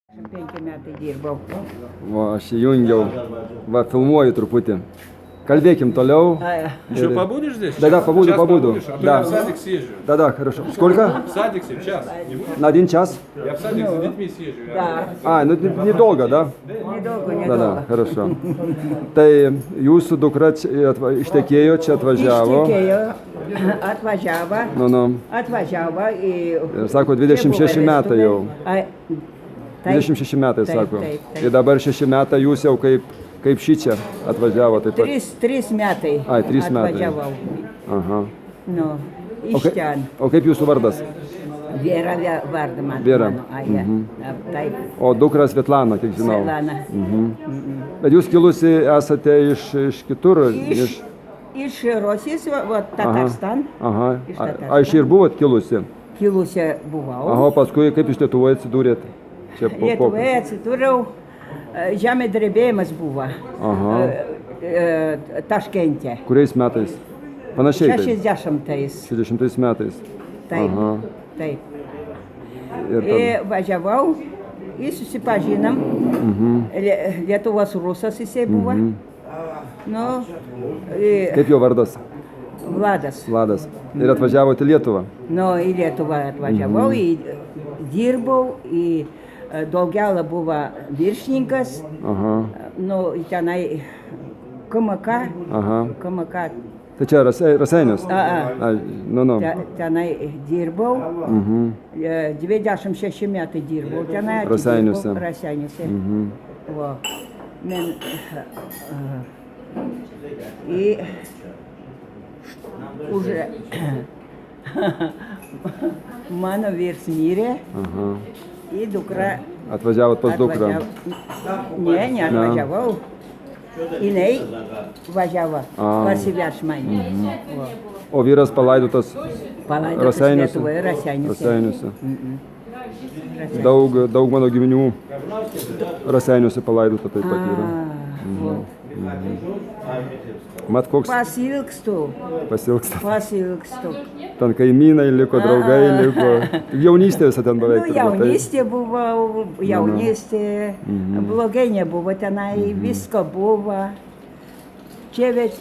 5 metai dirbau. Va, aš įjungiau, va, filmuoju truputį. Kalbėkim тoliau. Еще побудешь здесь? Да, побуду, Час побуду. побудешь? А то Да. я в садик съезжу. Да, хорошо. Сколько? В садик сейчас. Не будешь? На 1 час? Я в садик за детьми съезжу. Da, Ну недолго, да? nedaugo, Да, nedaugo. хорошо. Tai jūsų dukra ištekėjo, čia atvažiavo. Ištekėjo, atvažiavo, atvažiavo į... Ir sako, 26 metai jau. Ai, 26 metai, taip, sako. taip, taip. Ir dabar 6 metai jūs jau kaip šičia atvažiavo taip pat. 3 metai. Ai, 3 metai. Atvažiavau. Aha. Nu, iš ten. O kaip jūsų vardas? Viera vardą man. Viera. Mano, ai, taip. O dukra Svetlana, kiek žinau. Svetlana. Bet jūs kilusi esate iš kitur? Iš Rusijos, va, Tatarstan. Aha. Iš Tatarstan. A iš ir buvot kilusi? Kilusi buvau. Aha, paskui kaip jūs Lietuvoje atsidūrėt? Čia po Lietuvoje atsidūriau, žemė drebėjimas buvo. Aha. Taškente. Kuriais metais? Panašiai. taip. 60-ais. 60 metais. Taip. Aha. Taip. Ir Ir važiavau, ir susipažinom. Lietuvos rusas jisai buvo. Nu, Kaip jo vardas? Vladas. Vladas. Ir atvažiavote į Lietuvą? Nu, į Lietuvą atvažiavau, dirbau, daugiausia buvo viršininkas. Aha. Nu, tenai KMK. Aha. KMK. Tai čia Raseinius? Nu. Tenai dirbau, 26 metai dirbau tenai. Raseiniuose. Raseiniuose. Va. Ir už mano vyras mirė, ir dukra Atvažiavot pas dukrą? Ne, neatvažiavau. Jinai važiavo pasiveš mane. O vyras palaidotas Palaidotas Raseiniuose? Lietuvoje, Raseiniuose. Raseiniuose. Daug mano giminių Raseiniuose palaidota taip pat yra. Mat koks Pasilgstu. Ten kaimynai liko, draugai liko. Jaunystė visą ten beveik. Nu, jaunystė buvo, blogai nebuvo tenai, visko buvo. Čia bet...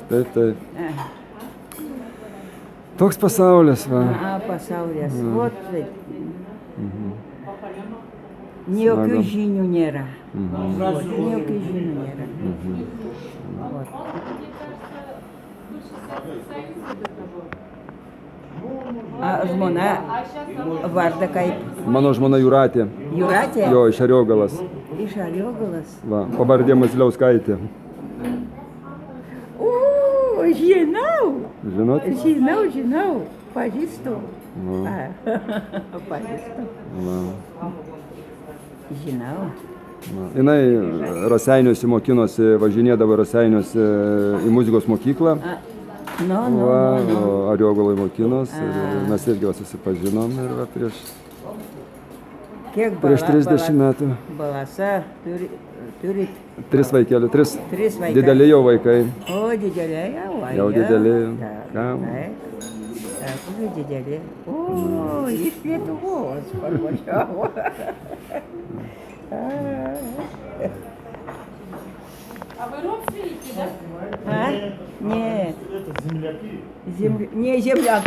Taip. Toks pasaulis, va. Pasaulis. Vot taip. Jokių žinių nėra. Jokių žinių nėra. Žmona vardą kaip? Mano žmona Jūratė. Jūratė? Jo, iš Ariogalos. Iš Ariogalos. Va, pavardė Maziliauskaitė. Žinau. Žinot? Žinau. Pažįstu. Pažįstu. Žinau. Jinai Raseiniuose mokinosi, važinėdavo Raseiniuose į muzikos mokyklą. Ariogaloje mokinos ir mes irgi susipažinom ir va prieš 30 metų. Balasa turi 3 vaikelių, 3 vaikai. Dideli jau vaikai. O, dideli jau. Jau dideli. Taip, dideli. O, iš Lietuvos parvažiavo. А вы родственники, да? Нет. Не земляк.